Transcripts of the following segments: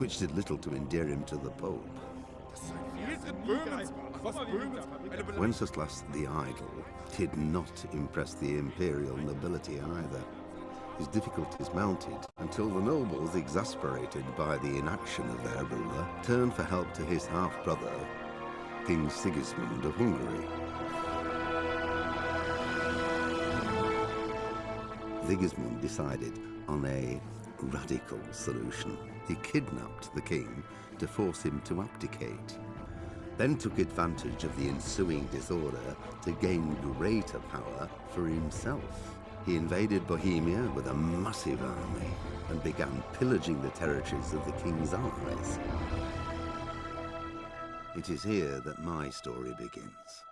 which did little to endear him to the Pope. Wenceslas the Idle did not impress the imperial nobility either. His difficulties mounted until the nobles, exasperated by the inaction of their ruler, turned for help to his half-brother, King Sigismund of Hungary. Sigismund decided on a radical solution. He kidnapped the king to force him to abdicate, then took advantage of the ensuing disorder to gain greater power for himself. He invaded Bohemia with a massive army and began pillaging the territories of the king's allies. It is here that my story begins.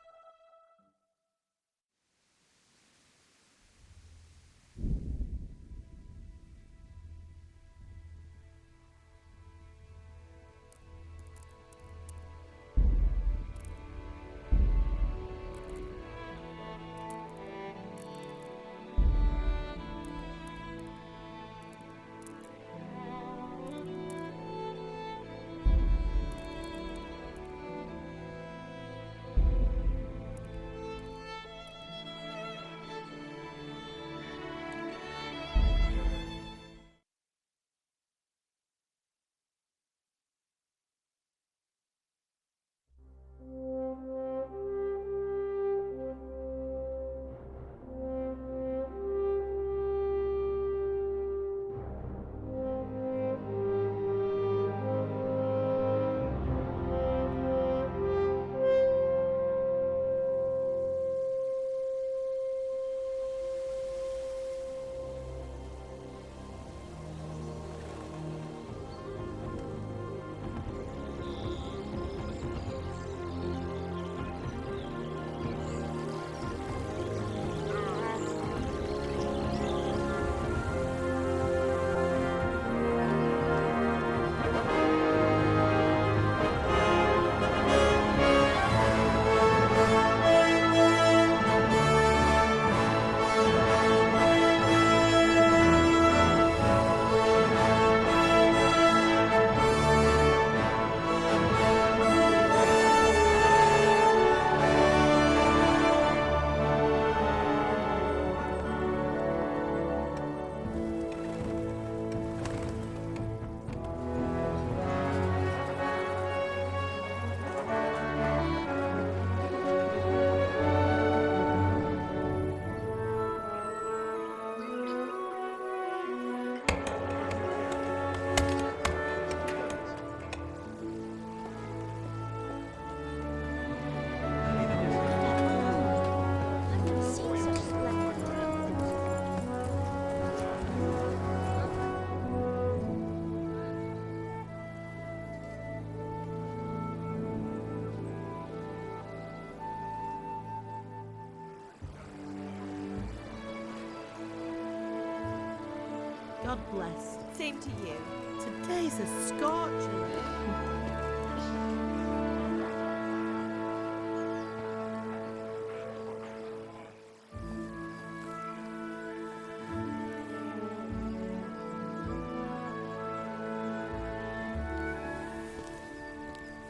God bless. Same to you. Today's a scorcher.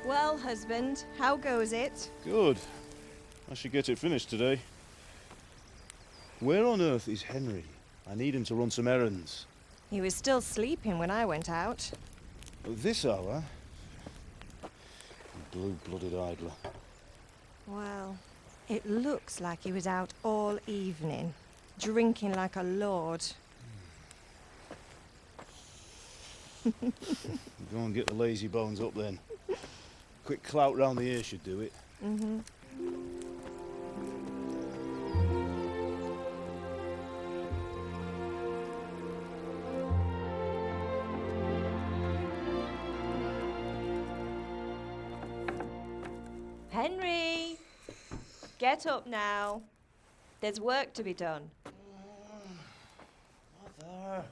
Well, husband, how goes it? Good. I should get it finished today. Where on earth is Henry? I need him to run some errands. He was still sleeping when I went out. At this hour? Blue-blooded idler. Well, it looks like he was out all evening, drinking like a lord. Go and get the lazy bones up then. Quick clout round the ear should do it. Mm-hmm. Henry! Get up now. There's work to be done. Mother!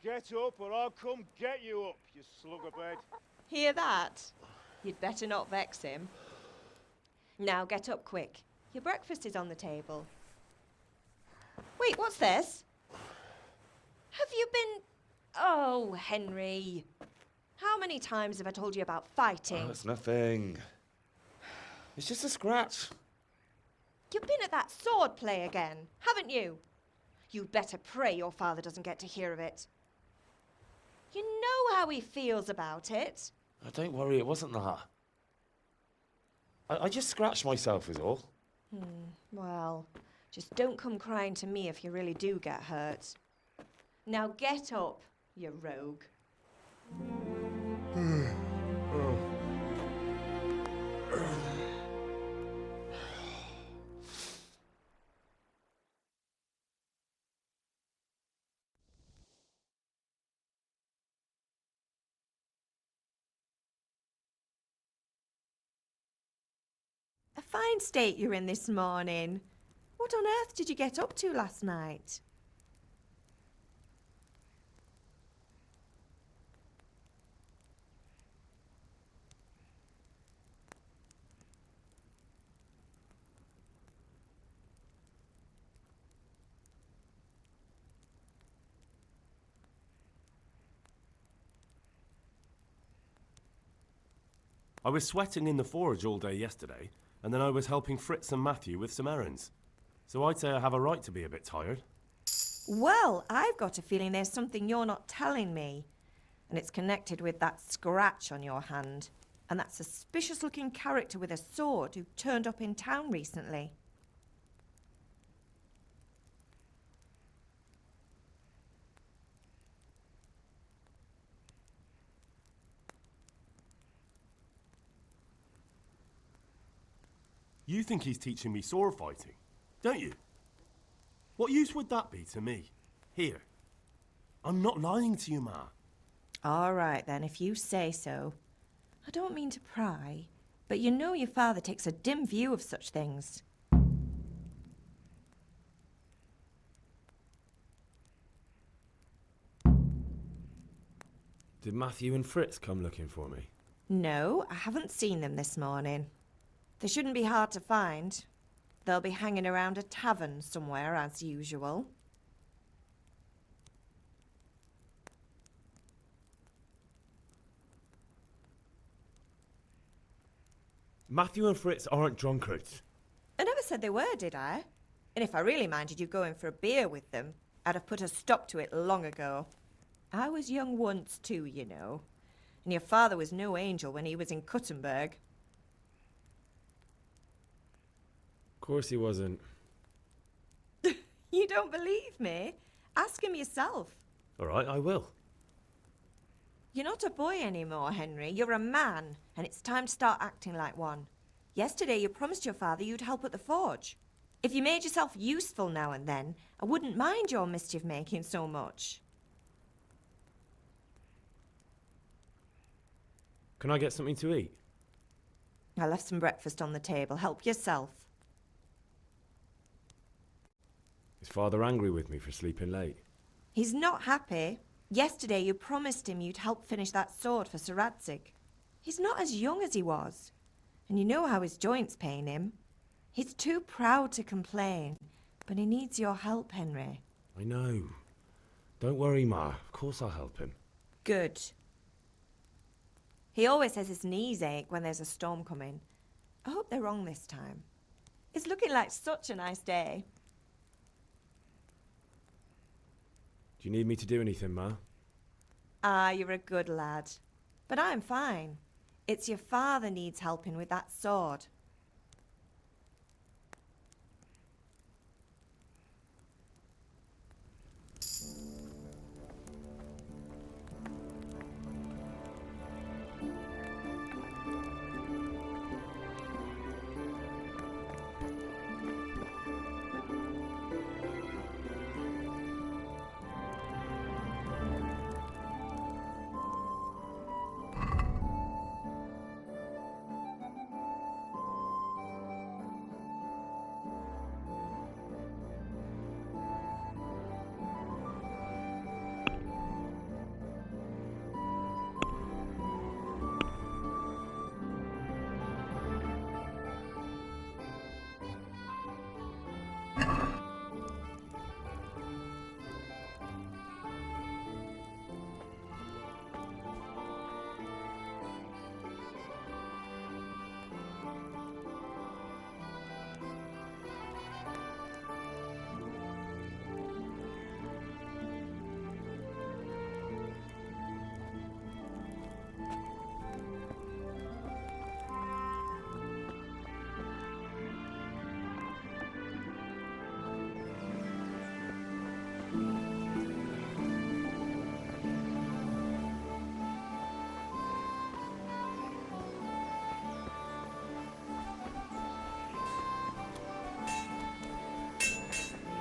Get up or I'll come get you up, you slugabed. Hear that? You'd better not vex him. Now get up quick. Your breakfast is on the table. Wait, what's this? Have you been... Oh, Henry. How many times have I told you about fighting? Oh, it's nothing. It's just a scratch. You've been at that sword play again, haven't you? You'd better pray your father doesn't get to hear of it. You know how he feels about it. Oh, don't worry, it wasn't that. I just scratched myself is all. Well, just don't come crying to me if you really do get hurt. Now get up, you rogue. A fine state you're in this morning. What on earth did you get up to last night? I was sweating in the forge all day yesterday, and then I was helping Fritz and Matthew with some errands. So I'd say I have a right to be a bit tired. Well, I've got a feeling there's something you're not telling me. And it's connected with that scratch on your hand. And that suspicious-looking character with a sword who turned up in town recently. You think he's teaching me sword fighting, don't you? What use would that be to me? Here. I'm not lying to you, Ma. All right, then, if you say so. I don't mean to pry, but you know your father takes a dim view of such things. Did Matthew and Fritz come looking for me? No, I haven't seen them this morning. They shouldn't be hard to find. They'll be hanging around a tavern somewhere, as usual. Matthew and Fritz aren't drunkards. I never said they were, did I? And if I really minded you going for a beer with them, I'd have put a stop to it long ago. I was young once too, you know. And your father was no angel when he was in Cuttenberg. Of course he wasn't. You don't believe me? Ask him yourself. All right, I will. You're not a boy anymore, Henry. You're a man, and it's time to start acting like one. Yesterday you promised your father you'd help at the forge. If you made yourself useful now and then, I wouldn't mind your mischief-making so much. Can I get something to eat? I left some breakfast on the table. Help yourself. Is Father angry with me for sleeping late? He's not happy. Yesterday you promised him you'd help finish that sword for Sir Radzig. He's not as young as he was. And you know how his joints pain him. He's too proud to complain, but he needs your help, Henry. I know. Don't worry, Ma. Of course I'll help him. Good. He always says his knees ache when there's a storm coming. I hope they're wrong this time. It's looking like such a nice day. Do you need me to do anything, Ma? Ah, you're a good lad. But I'm fine. It's your father needs helping with that sword.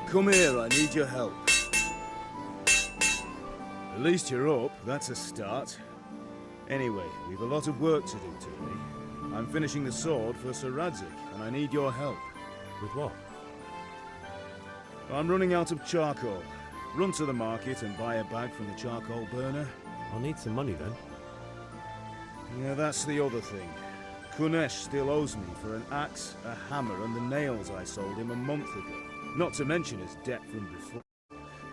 Come here, I need your help. At least you're up, that's a start. Anyway, we've a lot of work to do today. I'm finishing the sword for Sir Radzig, and I need your help. With what? I'm running out of charcoal. Run to the market and buy a bag from the charcoal burner. I'll need some money then. Yeah, that's the other thing. Kunesh still owes me for an axe, a hammer, and the nails I sold him a month ago. Not to mention his debt from before.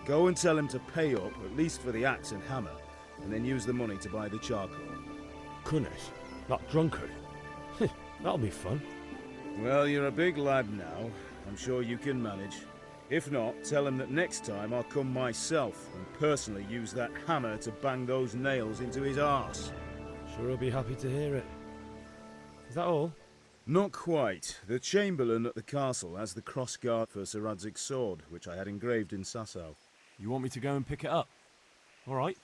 Go and tell him to pay up, at least for the axe and hammer, and then use the money to buy the charcoal. Kunesh? That drunkard? That'll be fun. Well, you're a big lad now. I'm sure you can manage. If not, tell him that next time I'll come myself and personally use that hammer to bang those nails into his arse. Sure he'll be happy to hear it. Is that all? Not quite. The Chamberlain at the castle has the crossguard for Sir Radzig's sword, which I had engraved in Sasau. You want me to go and pick it up? All right.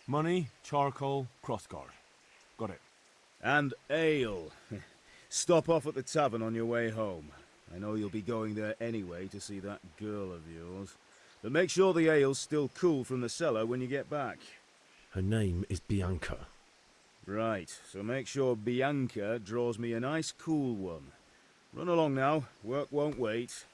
Money, charcoal, crossguard. Got it. And ale. Stop off at the tavern on your way home. I know you'll be going there anyway to see that girl of yours. But make sure the ale's still cool from the cellar when you get back. Her name is Bianca. Right, so make sure Bianca draws me a nice cool one. Run along now, work won't wait.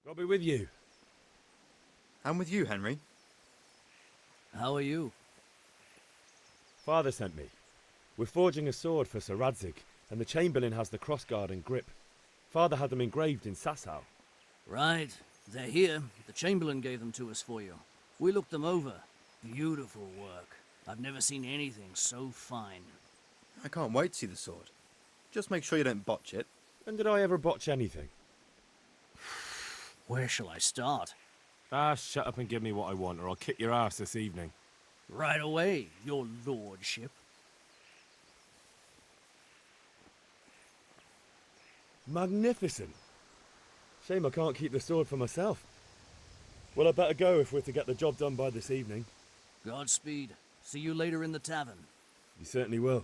I'll be with you. I'm with you, Henry. How are you? Father sent me. We're forging a sword for Sir Radzig, and the Chamberlain has the crossguard and grip. Father had them engraved in Sasau. Right. They're here. The Chamberlain gave them to us for you. We looked them over. Beautiful work. I've never seen anything so fine. I can't wait to see the sword. Just make sure you don't botch it. When did I ever botch anything? Where shall I start? Ah, shut up and give me what I want, or I'll kick your ass this evening. Right away, your lordship. Magnificent. Shame I can't keep the sword for myself. Well, I better go if we're to get the job done by this evening. Godspeed. See you later in the tavern. You certainly will.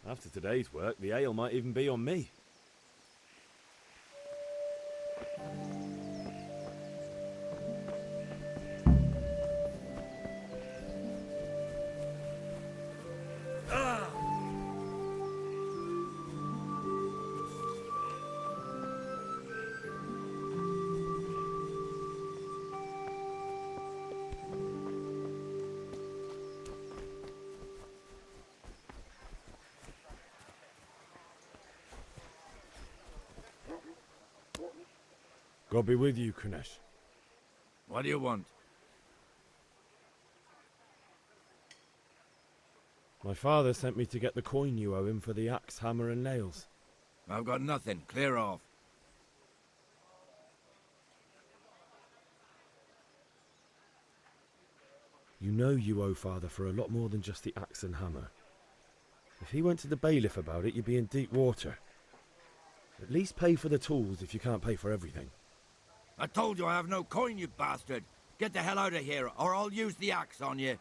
After today's work, the ale might even be on me. God be with you, Kunesh. What do you want? My father sent me to get the coin you owe him for the axe, hammer and nails. I've got nothing. Clear off. You know you owe Father for a lot more than just the axe and hammer. If he went to the bailiff about it, you'd be in deep water. At least pay for the tools if you can't pay for everything. I told you I have no coin, you bastard. Get the hell out of here, or I'll use the axe on you.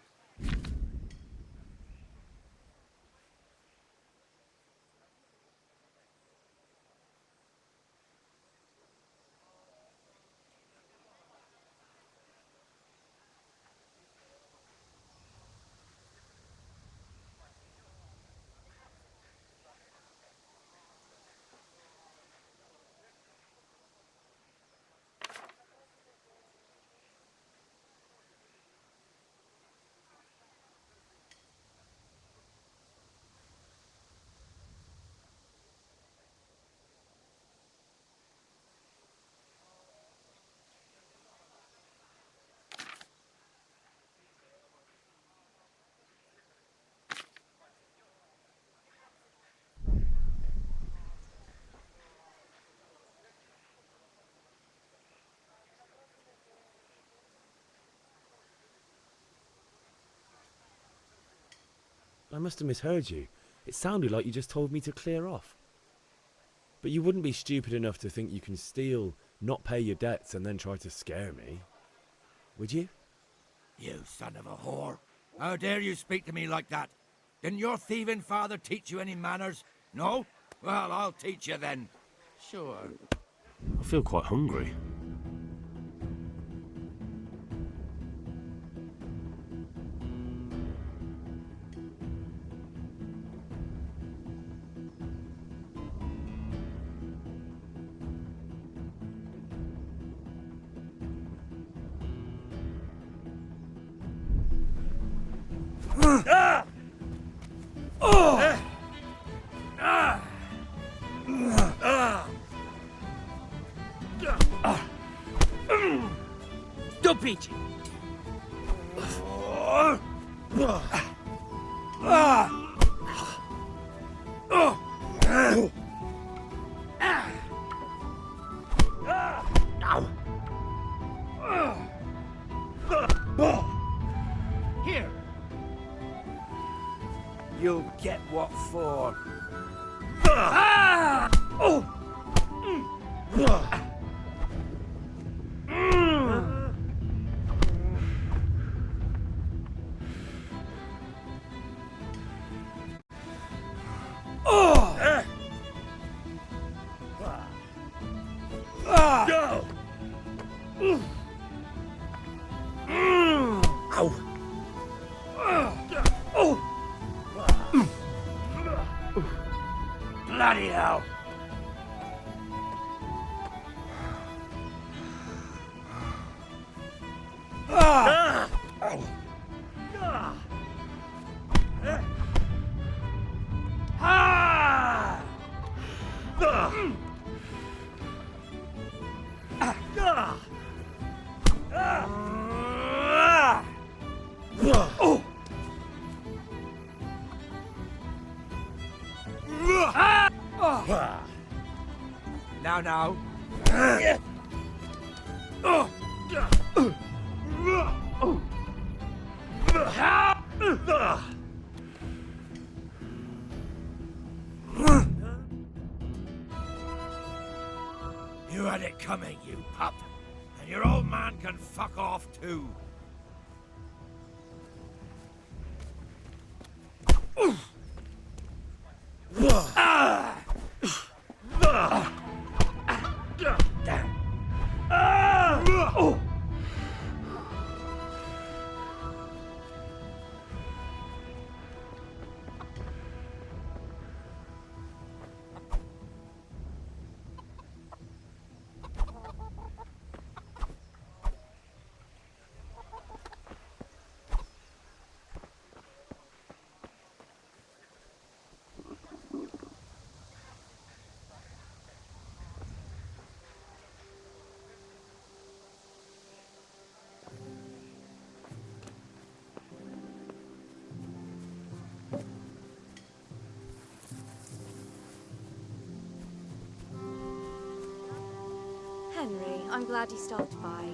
I must have misheard you. It sounded like you just told me to clear off. But you wouldn't be stupid enough to think you can steal, not pay your debts, and then try to scare me, would you? You son of a whore. How dare you speak to me like that? Didn't your thieving father teach you any manners? No? Well, I'll teach you then. Sure. I feel quite hungry. Stop it! Here. You'll get what for. Bloody hell! Now. You had it coming, you pup. And your old man can fuck off too. Henry, I'm glad you stopped by.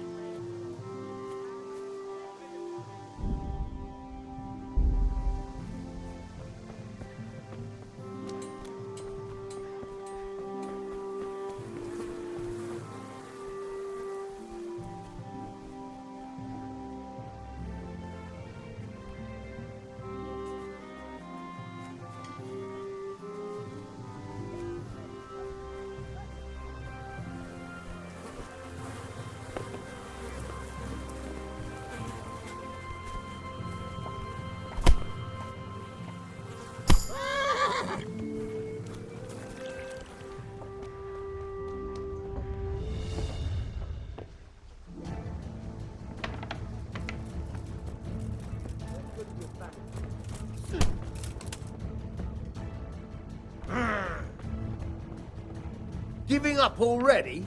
Giving up already?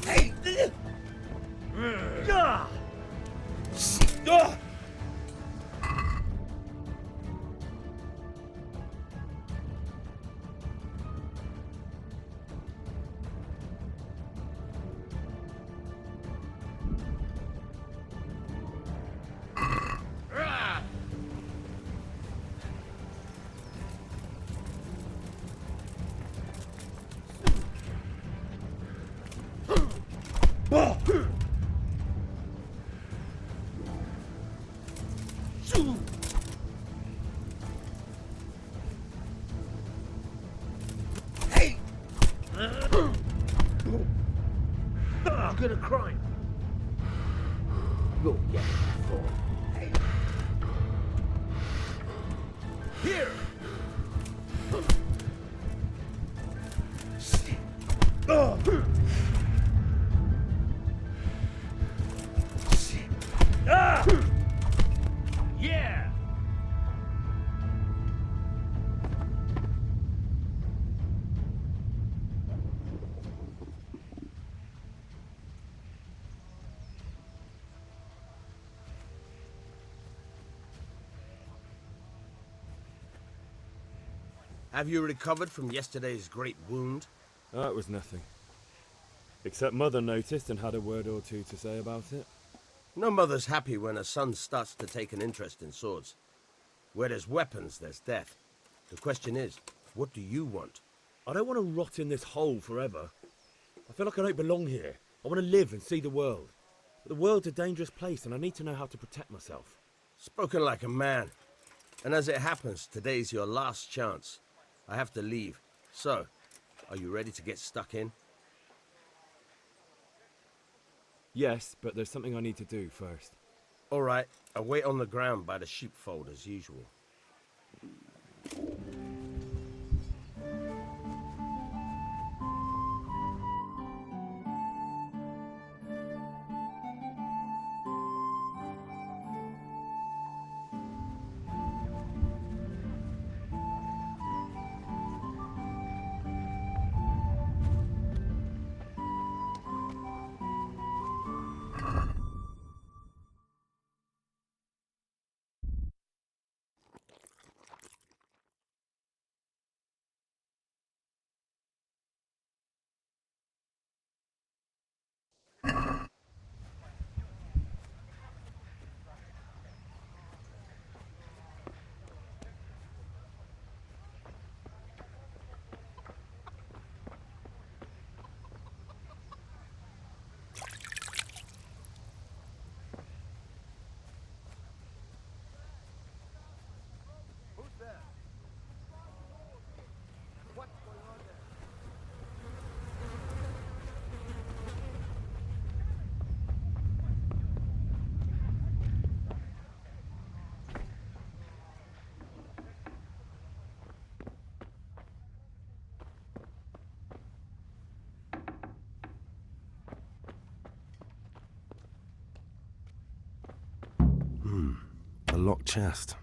Hey! Ah! Ah! Hey! I'm gonna cry. You'll get it, fool. Hey! Here! Ah! Yeah! Have you recovered from yesterday's great wound? Oh, it was nothing. Except Mother noticed and had a word or two to say about it. No mother's happy when her son starts to take an interest in swords. Where there's weapons, there's death. The question is, what do you want? I don't want to rot in this hole forever. I feel like I don't belong here. I want to live and see the world. But the world's a dangerous place and I need to know how to protect myself. Spoken like a man. And as it happens, today's your last chance. I have to leave. So, are you ready to get stuck in? Yes, but there's something I need to do first. All right, I'll wait on the ground by the sheepfold as usual. A locked chest.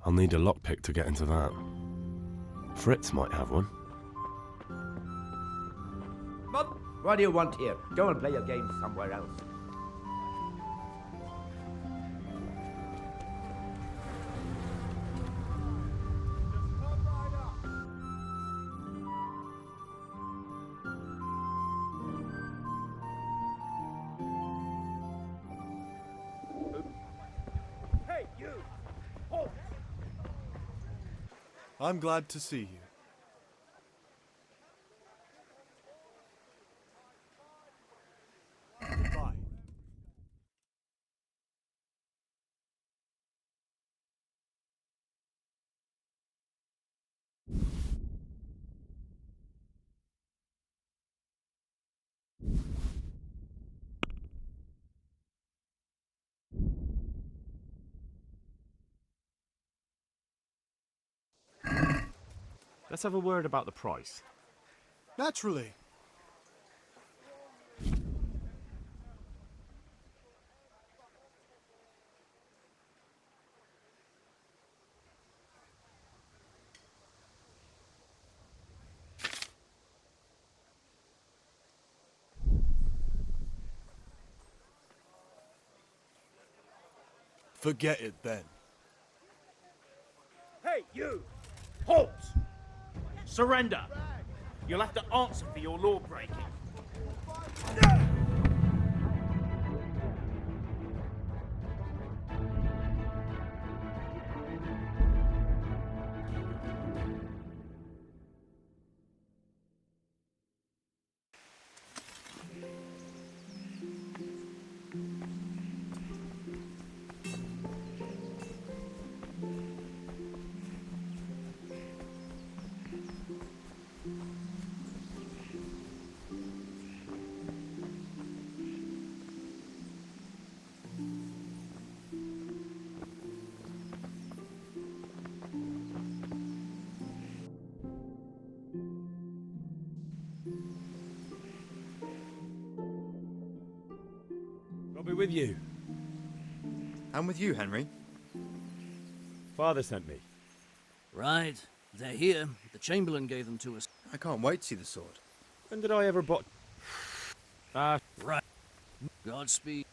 I'll need a lockpick to get into that. Fritz might have one. What do you want here? Go and play your game somewhere else. Hey, you! Halt! I'm glad to see you. Goodbye. Let's have a word about the price. Naturally. Forget it then. Hey, you! Halt! Surrender! You'll have to answer for your law breaking. I'll be with you. I'm with you, Henry. Father sent me. Right. They're here. The Chamberlain gave them to us. I can't wait to see the sword. When did I ever bought... Right. Godspeed.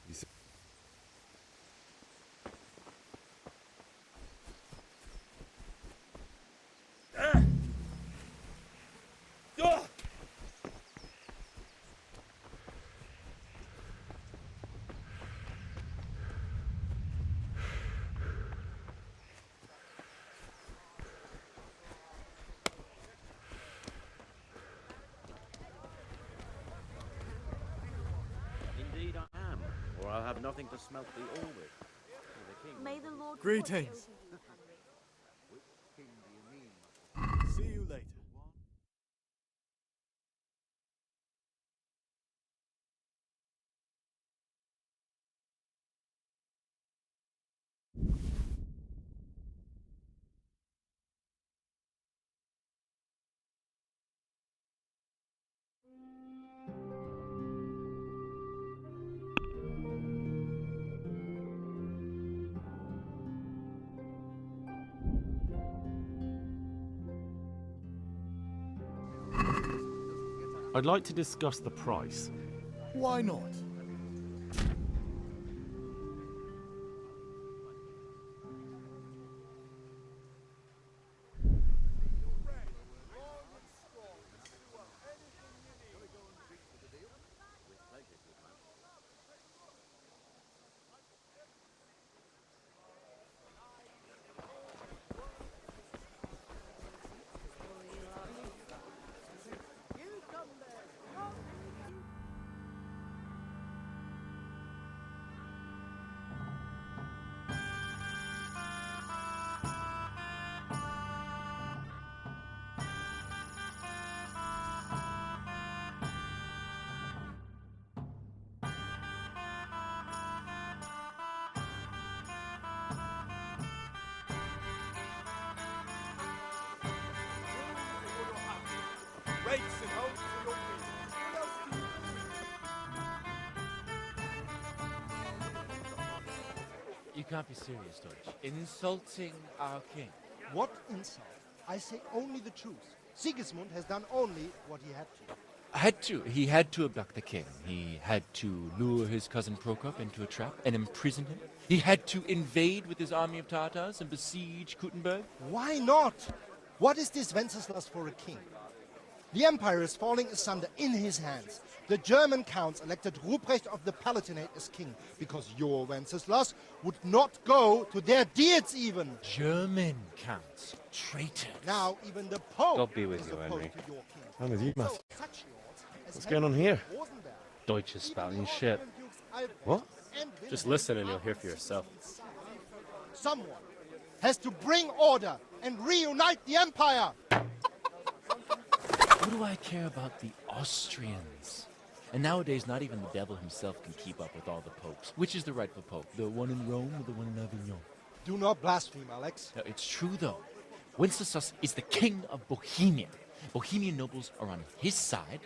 Indeed I am, or I'll have nothing to smelt the ore with. The king. May the Lord Greetings. See you later. I'd like to discuss the price. Why not? You can't be serious, Deutsch. Insulting our king. What insult? I say only the truth. Sigismund has done only what he had to. He had to abduct the king. He had to lure his cousin Prokop into a trap and imprison him. He had to invade with his army of Tatars and besiege Kuttenberg. Why not? What is this Wenceslas for a king? The empire is falling asunder in his hands. The German counts elected Ruprecht of the Palatinate as king because your Wenceslas would not go to their deeds even. German counts. Traitors. Now even the Pope God be with is you, opposed Henry. to your king. I'm with you, Matthew. So such lords as What's going on here? Rosenberg, Deutsch is spouting shit. What? Just listen and you'll hear for yourself. Someone has to bring order and reunite the empire. What do I care about the Austrians? And nowadays, not even the devil himself can keep up with all the popes. Which is the rightful pope? The one in Rome or the one in Avignon? Do not blaspheme, Alex. No, it's true, though. Wenceslas is the king of Bohemia. Bohemian nobles are on his side.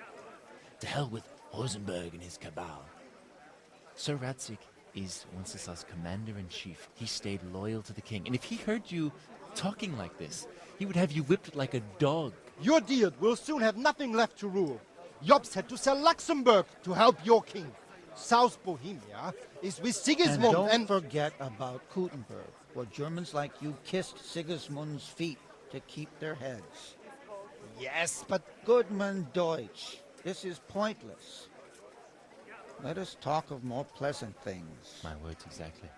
To hell with Rosenberg and his cabal. Sir Radzik is Wenceslas' commander-in-chief. He stayed loyal to the king. And if he heard you talking like this, he would have you whipped like a dog. Your deed will soon have nothing left to rule. Jobst had to sell Luxembourg to help your king. South Bohemia is with And Sigismund don't forget about Kuttenberg, where Germans like you kissed Sigismund's feet to keep their heads. Yes, but... Goodman Deutsch, this is pointless. Let us talk of more pleasant things. My words exactly.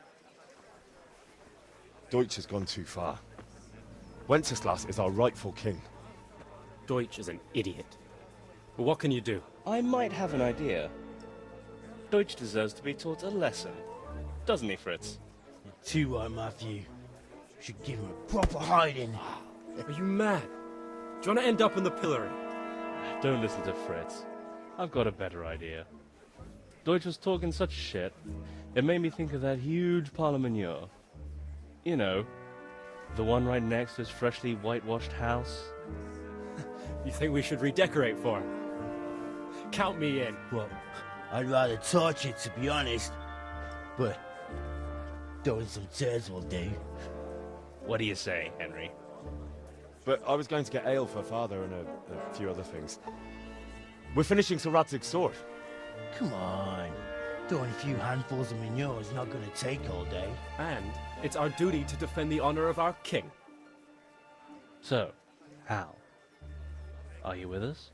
Deutsch has gone too far. Wenceslas is our rightful king. Deutsch is an idiot. But what can you do? I might have an idea. Deutsch deserves to be taught a lesson. Doesn't he, Fritz? You're too right, Matthew. Should give him a proper hiding. Are you mad? Do you want to end up in the pillory? Don't listen to Fritz. I've got a better idea. Deutsch was talking such shit, it made me think of that huge parliament. You know, the one right next to his freshly whitewashed house. You think we should redecorate for him? Count me in. Well, I'd rather torch it, to be honest. But throwing some turds will do. What do you say, Henry? But I was going to get ale for father and a few other things. We're finishing Sir Radzig's sword. Come on. Throwing a few handfuls of manure is not going to take all day. And it's our duty to defend the honor of our king. So, Hal, are you with us?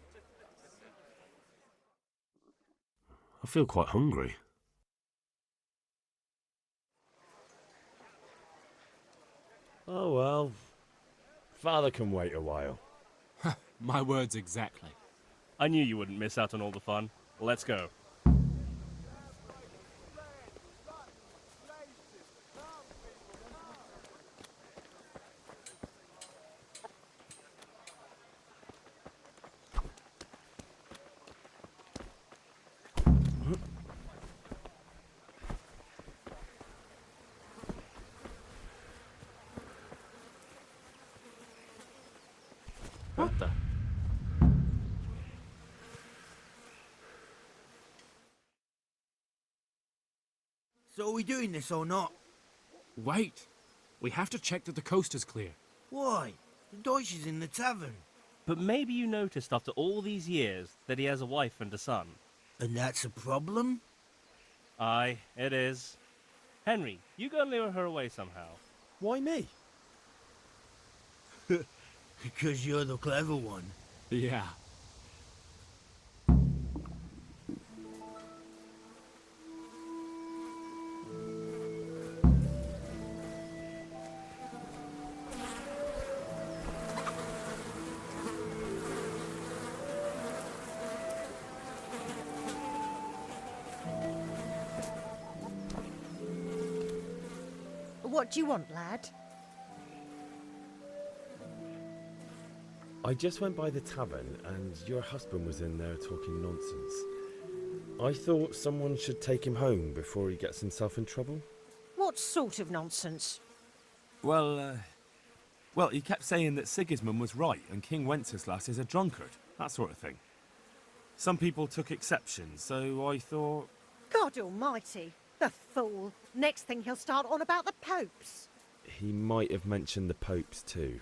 I feel quite hungry. Oh well. Father can wait a while. My words exactly. I knew you wouldn't miss out on all the fun. Let's go. What the? So are we doing this or not? Wait. We have to check that the coast is clear. Why? The Deutsch is in the tavern. But maybe you noticed after all these years that he has a wife and a son. And that's a problem? Aye, it is. Henry, you go and lure her away somehow. Why me? Because you're the clever one. Yeah. What do you want, lad? I just went by the tavern and your husband was in there talking nonsense. I thought someone should take him home before he gets himself in trouble. What sort of nonsense? Well, he kept saying that Sigismund was right and King Wenceslas is a drunkard, that sort of thing. Some people took exception, so I thought... God almighty, the fool. Next thing he'll start on about the popes. He might have mentioned the popes too.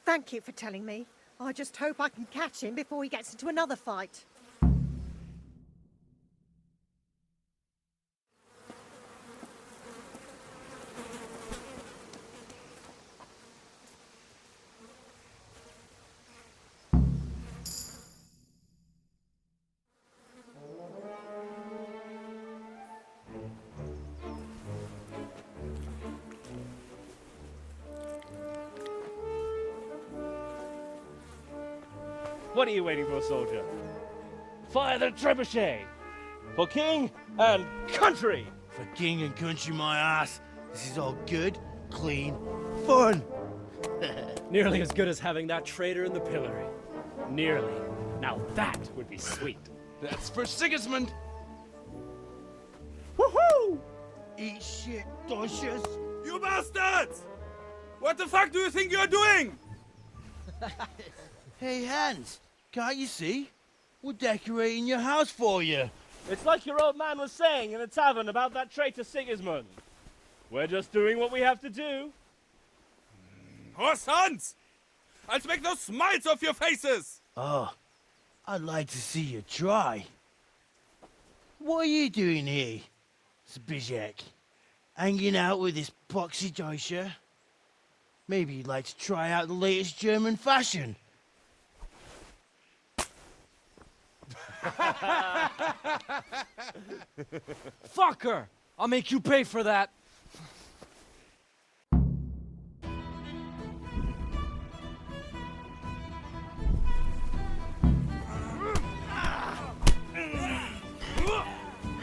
Thank you for telling me. I just hope I can catch him before he gets into another fight. What are you waiting for, soldier? Fire the trebuchet! For king and country! For king and country, my ass. This is all good, clean, fun. Nearly as good as having that traitor in the pillory. Nearly. Now that would be sweet. That's for Sigismund. Woohoo! Eat shit, Deutsches. You bastards! What the fuck do you think you're doing? Hey, Hans, can't you see? We're decorating your house for you. It's like your old man was saying in the tavern about that traitor Sigismund. We're just doing what we have to do. Oh, sons! I'll make those smiles off your faces! Oh, I'd like to see you try. What are you doing here, Zbyszek? Hanging out with this poxy Deutscher? Maybe you'd like to try out the latest German fashion. Fucker! I'll make you pay for that.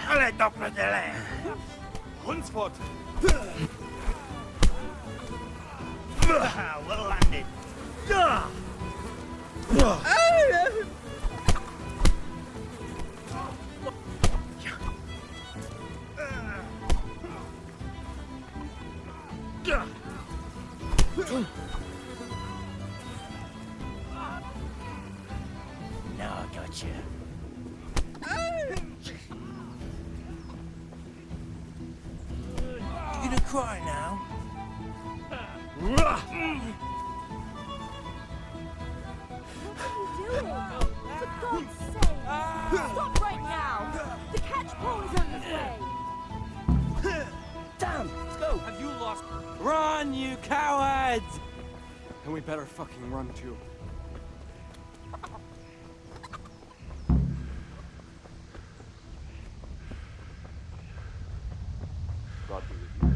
Alle Doppeltele! Hunsfort! Well landed. Now I got you. You gonna cry now? What are you doing? For God's sake! Stop right now! The catch pole is on its way! Damn! Let's go! Have you lost? Run, you cowards! And we better fucking run too. God be with you.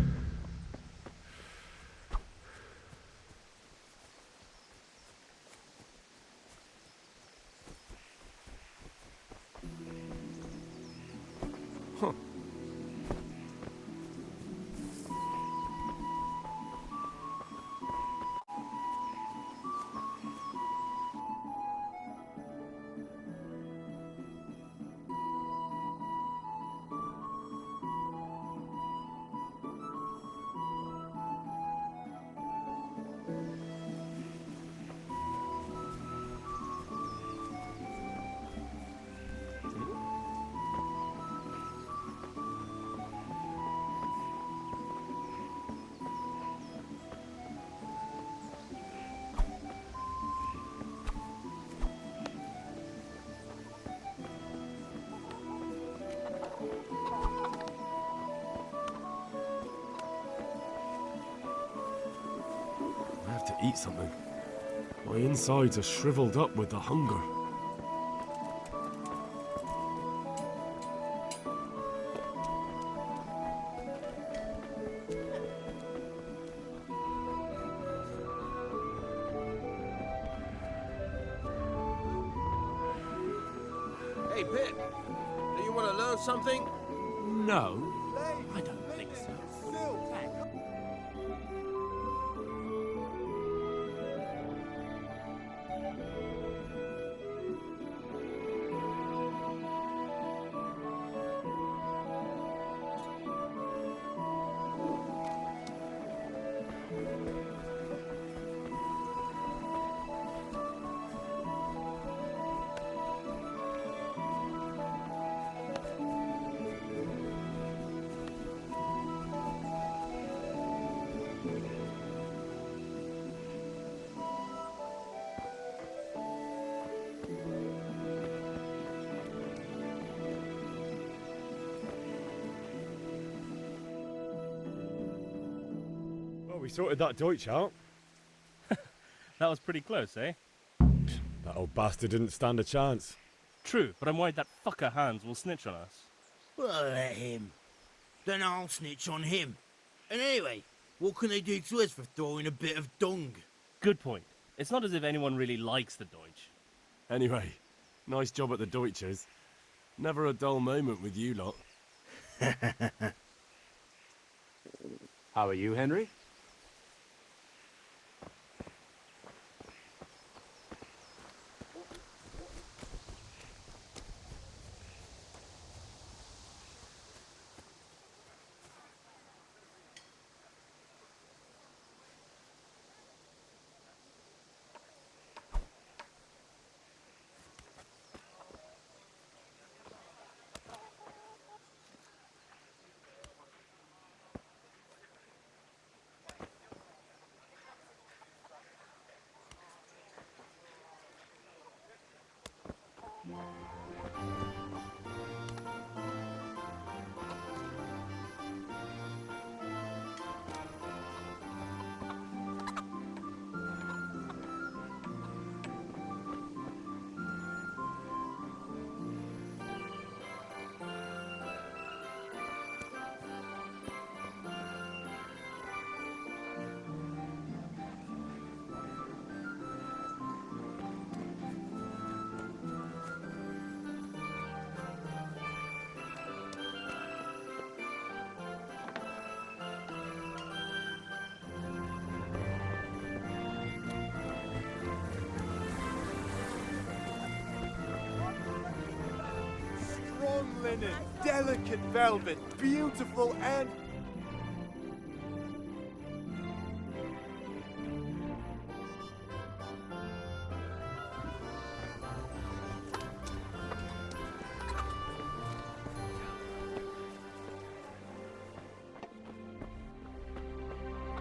Huh. I have to eat something. My insides are shriveled up with the hunger. Hey, Pip, do you want to learn something? No. I don't think so. Well, we sorted that Deutsch out. That was pretty close, eh? That old bastard didn't stand a chance. True, but I'm worried that fucker Hans will snitch on us. Well, let him. Then I'll snitch on him. And anyway, what can they do to us for throwing a bit of dung? Good point. It's not as if anyone really likes the Deutsch. Anyway, nice job at the Deutsches. Never a dull moment with you lot. How are you, Henry? linen, delicate velvet, beautiful and...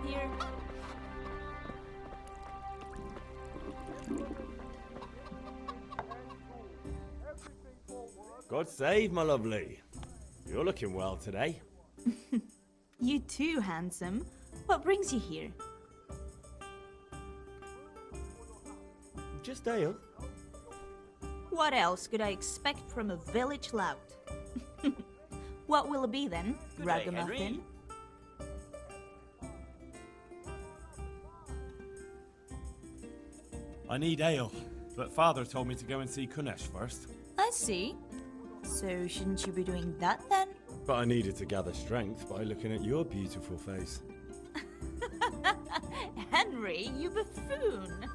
Here. God save, my lovely. You're looking well today. You too, handsome. What brings you here? Just ale. What else could I expect from a village lout? What will it be then, Good day, ragamuffin? Henry. I need ale, but father told me to go and see Kunesh first. I see. So shouldn't you be doing that then? But I needed to gather strength by looking at your beautiful face. Henry, you buffoon!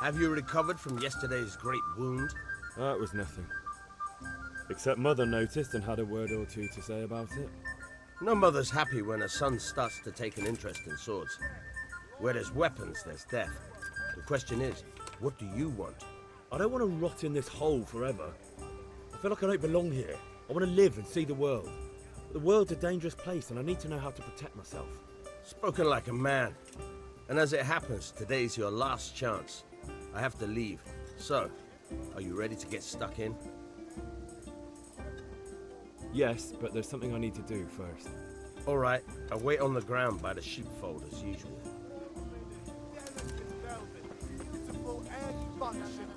Have you recovered from yesterday's great wound? That was nothing. Except Mother noticed and had a word or two to say about it. No mother's happy when a son starts to take an interest in swords. Where there's weapons, there's death. The question is, what do you want? I don't want to rot in this hole forever. I feel like I don't belong here. I want to live and see the world. The world's a dangerous place and I need to know how to protect myself. Spoken like a man. And as it happens, today's your last chance. I have to leave. So, are you ready to get stuck in? Yes, but there's something I need to do first. All right, I'll wait on the ground by the sheepfold as usual. Beautiful and functional.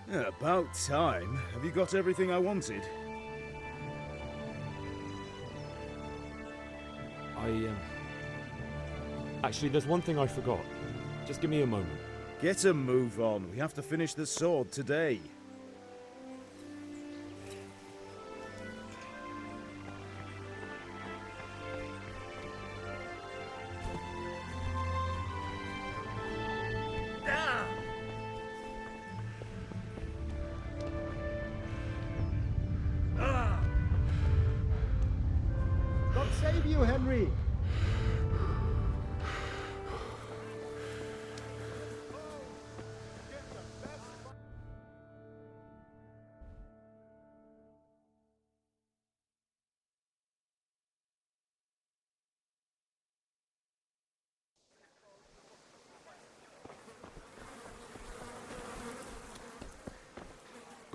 Yeah, about time. Have you got everything I wanted? Actually, there's one thing I forgot. Just give me a moment. Get a move on. We have to finish the sword today. God save you, Henry!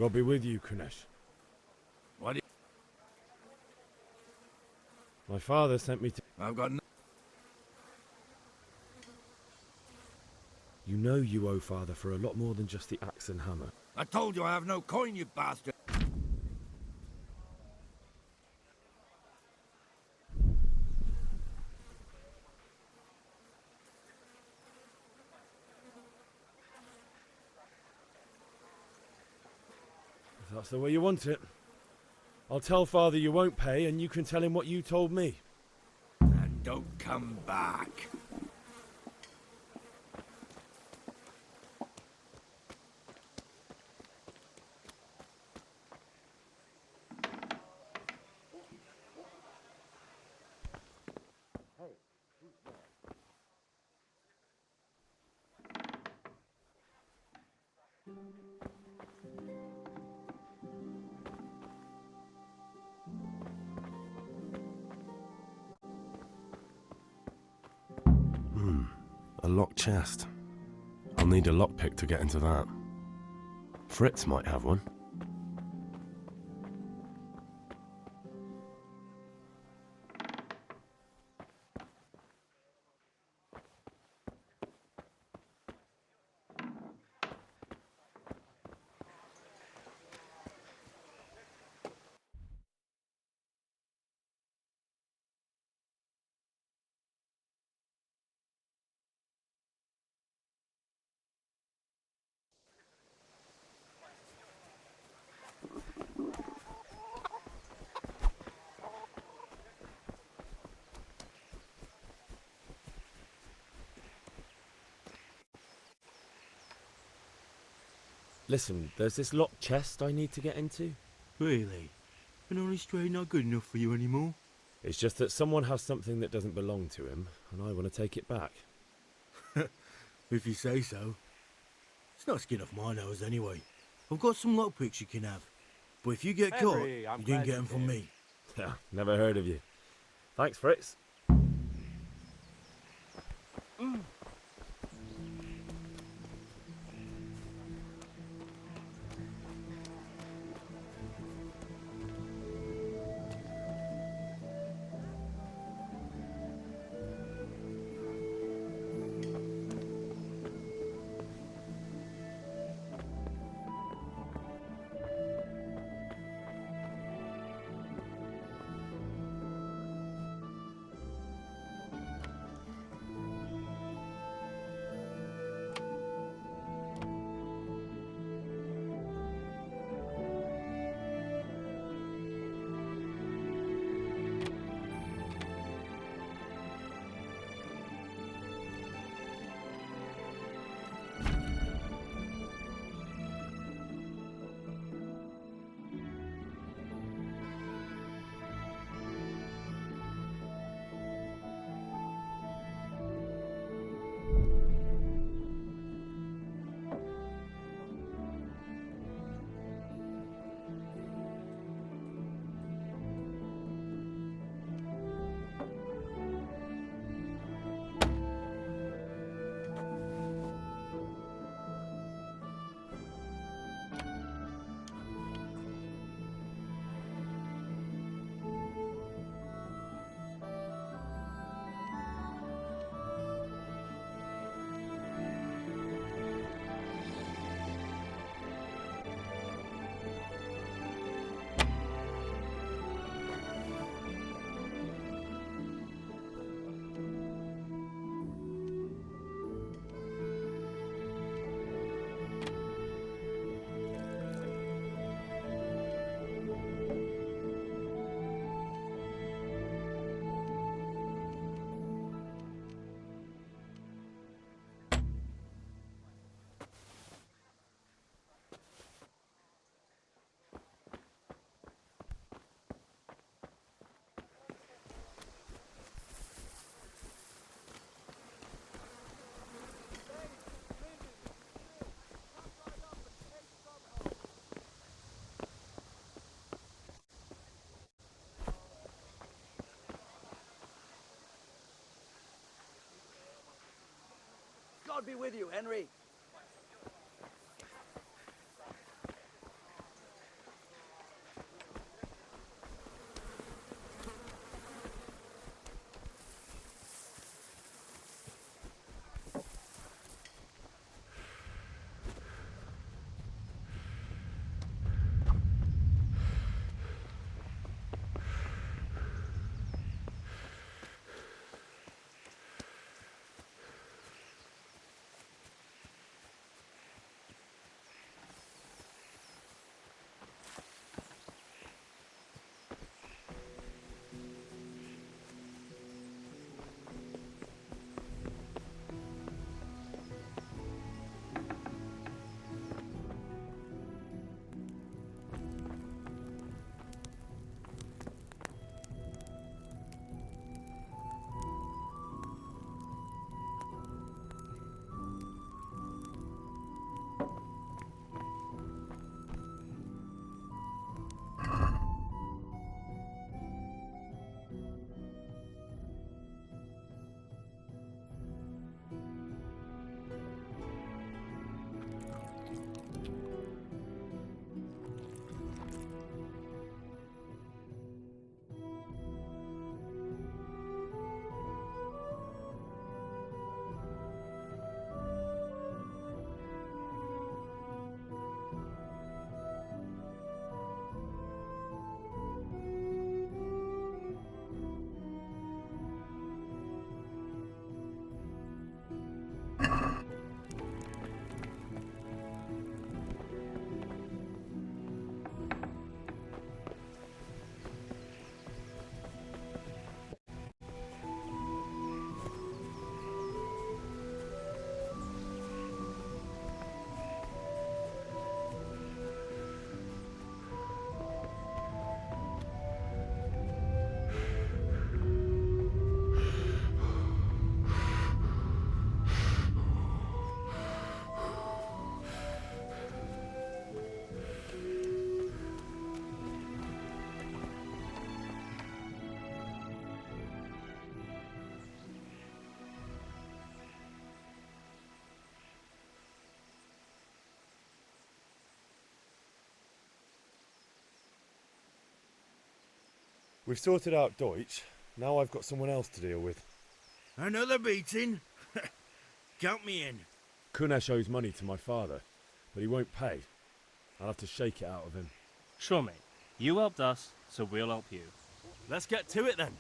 God be with you, Kunesh. What? My father sent me to... I've got no... You know you owe father for a lot more than just the axe and hammer. I told you I have no coin, you bastard. If that's the way you want it. I'll tell father you won't pay, and you can tell him what you told me. And don't come back. A locked chest. I'll need a lockpick to get into that. Fritz might have one. Listen, there's this locked chest I need to get into. Really? An honest trade not good enough for you anymore? It's just that someone has something that doesn't belong to him, and I want to take it back. If you say so. It's not skin off my nose anyway. I've got some lockpicks you can have. But if you get caught, Henry, I'm you glad didn't get you them from came. me. Yeah, never heard of you. Thanks, Fritz. God be with you, Henry. We've sorted out Deutsch. Now I've got someone else to deal with. Another beating? Count me in. Kunesh owes money to my father, but he won't pay. I'll have to shake it out of him. Sure, mate. You helped us, so we'll help you. Let's get to it then.